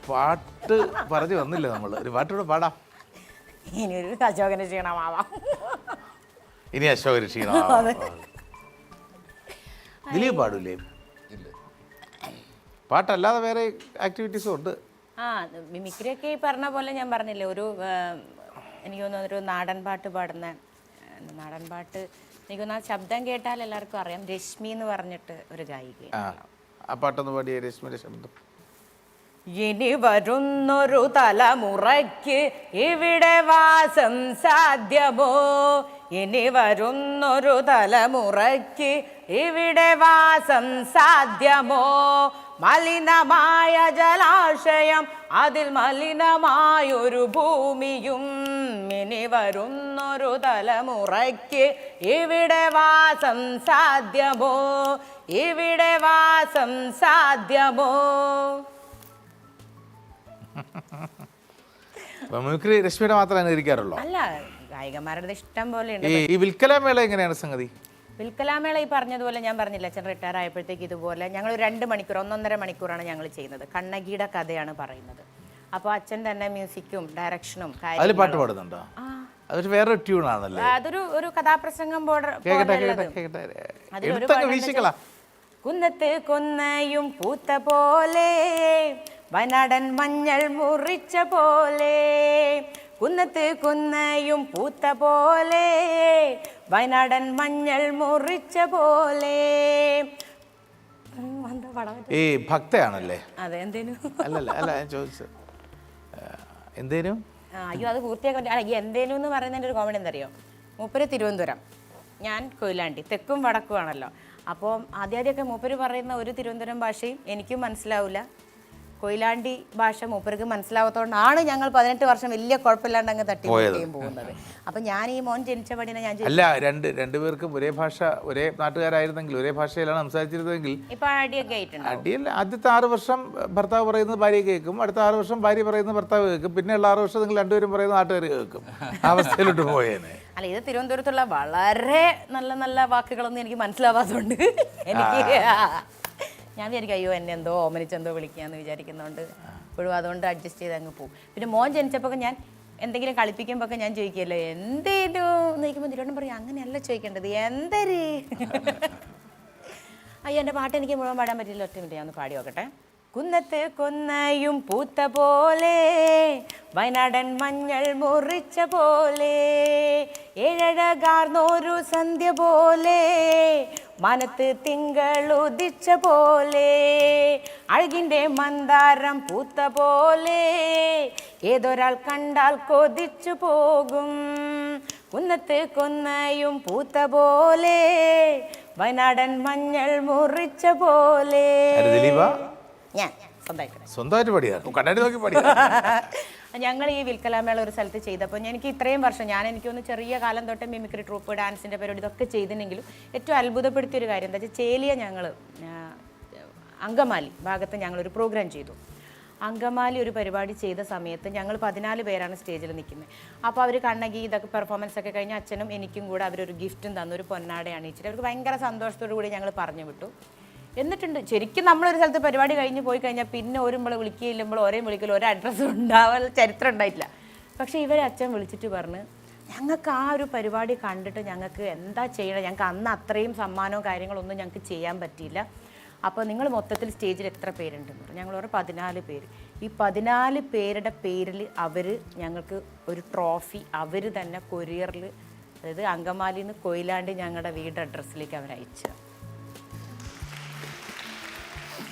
പാട്ട് പറഞ്ഞു വന്നില്ല നമ്മൾ. ഒരു പാട്ടൂടെ പാടാം. ഇനിയൊരു അശോകന് ക്ഷീണമാവാം. ഇനി അശോകന് ക്ഷീണമാവാം. ദിലീപ് പാടൂലേ? പാട്ടല്ലാതെ വേറെ ആക്ടിവിറ്റീസും ഉണ്ട്. മിമിക്രിയൊക്കെ ഈ പറഞ്ഞ പോലെ ഞാൻ പറഞ്ഞില്ലേ, ഒരു എനിക്ക് തോന്നുന്നു ഒരു നാടൻ പാട്ട് പാടുന്ന നാടൻ പാട്ട് എനിക്ക് തോന്നുന്നു ആ ശബ്ദം കേട്ടാൽ എല്ലാവർക്കും അറിയാം. രശ്മി എന്ന് പറഞ്ഞിട്ട് ഒരു ഗായിക. ആ പാട്ടൊന്ന് പാടിയ രശ്മിയുടെ ശബ്ദം. ഇനി വരുന്നൊരു തലമുറയ്ക്ക് ഇവിടെ വാസം സാധ്യമോ? ഇനി വരുന്നൊരു തലമുറയ്ക്ക് ഇവിടെ വാസം സാധ്യമോ? മലിനമായ ജലാശയം, അതിൽ മലിനമായൊരു ഭൂമിയും. ഇനി വരുന്നൊരു തലമുറയ്ക്ക് ഇവിടെ വാസം സാധ്യമോ? ഇവിടെ വാസം സാധ്യമോ? മിമിക്രി രശ്മിയുടെ മാത്രമേ അനുകരിക്കാറുള്ളൂ? അല്ല, ഗായികമാരുടെ ഇഷ്ടം പോലെ ഉണ്ട്. ഈ വിൽക്കലാമേള എങ്ങനെയാണ് സംഗതി? വിൽക്കലാമേള ഈ പറഞ്ഞതുപോലെ ഞാൻ പറഞ്ഞില്ല, അച്ഛൻ റിട്ടയർ ആയപ്പോഴത്തേക്ക് ഇതുപോലെ ഞങ്ങൾ 2 മണിക്കൂർ 1.5 മണിക്കൂറാണ് ഞങ്ങൾ ചെയ്യുന്നത്. കണ്ണകിയുടെ കഥയാണ് പറയുന്നത്. അപ്പോൾ അച്ഛൻ തന്നെ മ്യൂസിക്കും ഡയറക്ഷനും അതിൽ പാട്ട് പാടുന്നുണ്ടോ? അതൊരു വേറൊരു ട്യൂണാണല്ലേ? അതൊരു കഥാപ്രസംഗം കുന്നത്ത് കൊന്നയും പൂത്ത പോലെ, വയനാടൻ മഞ്ഞൾ മുറിച്ച പോലെ. കുന്നത്ത് കുന്നയും പൂത്ത പോലെ, വയനാടൻ മഞ്ഞൾ മുറിച്ച പോലെ. ഈ ഭക്തയാണല്ലേ? അതെ. എന്തേനു? അല്ല ഞാൻ ചോദിച്ചത് എന്തേനും. അയ്യോ, അത് പൂർത്തിയാക്കാൻ എന്തേനു എന്ന് പറയുന്നതിൻ്റെ ഒരു കോമഡി എന്തറിയോ? മൂപ്പര് തിരുവനന്തപുരം, ഞാൻ കൊയിലാണ്ടി, തെക്കും വടക്കും ആണല്ലോ. അപ്പോൾ ആദ്യമൊക്കെ മൂപ്പര് പറയുന്ന ഒരു തിരുവനന്തപുരം ഭാഷയും എനിക്കും മനസ്സിലാവില്ല. കൊയിലാണ്ടി ഭാഷ മൂപ്പർക്ക് മനസ്സിലാവാത്തതുകൊണ്ടാണ് ഞങ്ങൾ 18 വർഷം വലിയ കുഴപ്പമില്ലാണ്ട് അങ്ങ് തട്ടിയും പോകുന്നത്. അപ്പം ഞാൻ ഈ മോൻ ജനിച്ച പടിനെ ഞാൻ അല്ല, രണ്ടുപേർക്കും ഒരേ ഭാഷ, ഒരേ നാട്ടുകാരായിരുന്നെങ്കിൽ ഒരേ ഭാഷയിലാണ് സംസാരിച്ചിരുന്നെങ്കിൽ ഇപ്പം അടിയൊക്കെ ആയിട്ടുണ്ട്. അടിയല്ല, ആദ്യത്തെ 6 വർഷം ഭർത്താവ് പറയുന്നത് ഭാര്യ കേൾക്കും, അടുത്ത 6 വർഷം ഭാര്യ പറയുന്നത് ഭർത്താവ് കേൾക്കും, പിന്നെയുള്ള 6 വർഷം നിങ്ങൾ രണ്ടുപേരും പറയുന്നത് നാട്ടുകാർ കേൾക്കും. അവസ്ഥയിലോട്ട് പോയേനെ. അല്ല, ഇത് തിരുവനന്തപുരത്തുള്ള വളരെ നല്ല നല്ല വാക്കുകളൊന്നും എനിക്ക് മനസ്സിലാവാത്തതുകൊണ്ട് എനിക്ക് ഞാൻ വിചാരിക്കും അയ്യോ എന്നെ എന്തോ ഓമനിച്ചെന്തോ വിളിക്കാന്ന് വിചാരിക്കുന്നതുകൊണ്ട് ഇപ്പോഴും അതുകൊണ്ട് അഡ്ജസ്റ്റ് ചെയ്ത് അങ്ങ് പോകും. പിന്നെ മോൻ ജനിച്ചപ്പോൾ ഞാൻ എന്തെങ്കിലും കളിപ്പിക്കുമ്പോൾ ഞാൻ ചോദിക്കുമല്ലോ എന്തേലും ചോദിക്കുമ്പോൾ തിരുവനന്തപുരം പറയും അങ്ങനെയല്ല ചോദിക്കേണ്ടത്, എന്തര്. അയ്യോ, എൻ്റെ പാട്ട് എനിക്ക് മുഴുവൻ പാടാൻ പറ്റില്ല. ഒറ്റ മിനിറ്റ് ഞാൻ ഒന്ന് പാടി നോക്കട്ടെ. കുന്നത്ത് കൊന്നയും പൂത്ത പോലെ, വയനാടൻ മഞ്ഞൾ മുറിച്ച പോലെ. ഏഴഴകാർന്നൊരു സന്ധ്യ പോലെ, മനത്ത് തിങ്കൾ ഉദിച്ച പോലെ. അഴകിൻ്റെ മന്ദാരം പൂത്ത പോലെ, ഏതൊരാൾ കണ്ടാൽ കൊതിച്ചു പോകും. കുന്നത്ത് കൊന്നയും പൂത്ത പോലെ, വയനാടൻ മഞ്ഞൾ മുറിച്ച പോലെ. ഞാൻ സ്വന്തമായിട്ട് പാടിയ ഞങ്ങൾ ഈ വിൽക്കലാമേള ഒരു സ്ഥലത്ത് ചെയ്തപ്പോൾ എനിക്ക് ഇത്രയും വർഷം എനിക്കൊന്ന് ചെറിയ കാലം തൊട്ട് മിമിക്രി ട്രൂപ്പ്, ഡാൻസിൻ്റെ പരിപാടി ഇതൊക്കെ ചെയ്തിട്ടുണ്ടെങ്കിലും ഏറ്റവും അത്ഭുതപ്പെടുത്തിയൊരു കാര്യം എന്താ വെച്ചാൽ ചേലിയ ഞങ്ങൾ അങ്കമാലി ഭാഗത്ത് ഞങ്ങളൊരു പ്രോഗ്രാം ചെയ്തു. അങ്കമാലി ഒരു പരിപാടി ചെയ്ത സമയത്ത് ഞങ്ങൾ 14 പേരാണ് സ്റ്റേജിൽ നിൽക്കുന്നത്. അപ്പോൾ അവർ കണ്ണകി ഇതൊക്കെ പെർഫോമൻസ് ഒക്കെ കഴിഞ്ഞ് അച്ഛനും എനിക്കും കൂടെ അവരൊരു ഗിഫ്റ്റും തന്നു, ഒരു പൊന്നാട അണിയിച്ചിട്ട് അവർക്ക് ഭയങ്കര സന്തോഷത്തോടു കൂടി ഞങ്ങൾ പറഞ്ഞു വിട്ടു. എന്നിട്ടുണ്ട് ശരിക്കും നമ്മളൊരു സ്ഥലത്ത് പരിപാടി കഴിഞ്ഞ് പോയി കഴിഞ്ഞാൽ പിന്നെ ഒരുമ്പോൾ വിളിക്കുകയില്ലുമ്പോൾ ഒരേ വിളിക്കലും ഒരേ അഡ്രസ്സും ഉണ്ടാവാൻ ചരിത്രം ഉണ്ടായിട്ടില്ല. പക്ഷേ ഇവരെ അച്ഛൻ വിളിച്ചിട്ട് പറഞ്ഞ് ഞങ്ങൾക്ക് ആ ഒരു പരിപാടി കണ്ടിട്ട് ഞങ്ങൾക്ക് എന്താ ചെയ്യണം, ഞങ്ങൾക്ക് അന്ന് അത്രയും സമ്മാനവും കാര്യങ്ങളൊന്നും ഞങ്ങൾക്ക് ചെയ്യാൻ പറ്റിയില്ല. അപ്പോൾ നിങ്ങൾ മൊത്തത്തിൽ സ്റ്റേജിൽ എത്ര പേരുണ്ടെന്ന് പറഞ്ഞു. ഞങ്ങൾ ഒരു 14 പേര്. ഈ 14 പേരുടെ പേരിൽ അവർ ഞങ്ങൾക്ക് ഒരു ട്രോഫി അവർ തന്നെ കൊറിയറിൽ, അതായത് അങ്കമാലിയിൽ നിന്ന് കൊയിലാണ്ടി ഞങ്ങളുടെ വീട് അഡ്രസ്സിലേക്ക് അവർ അയച്ചു.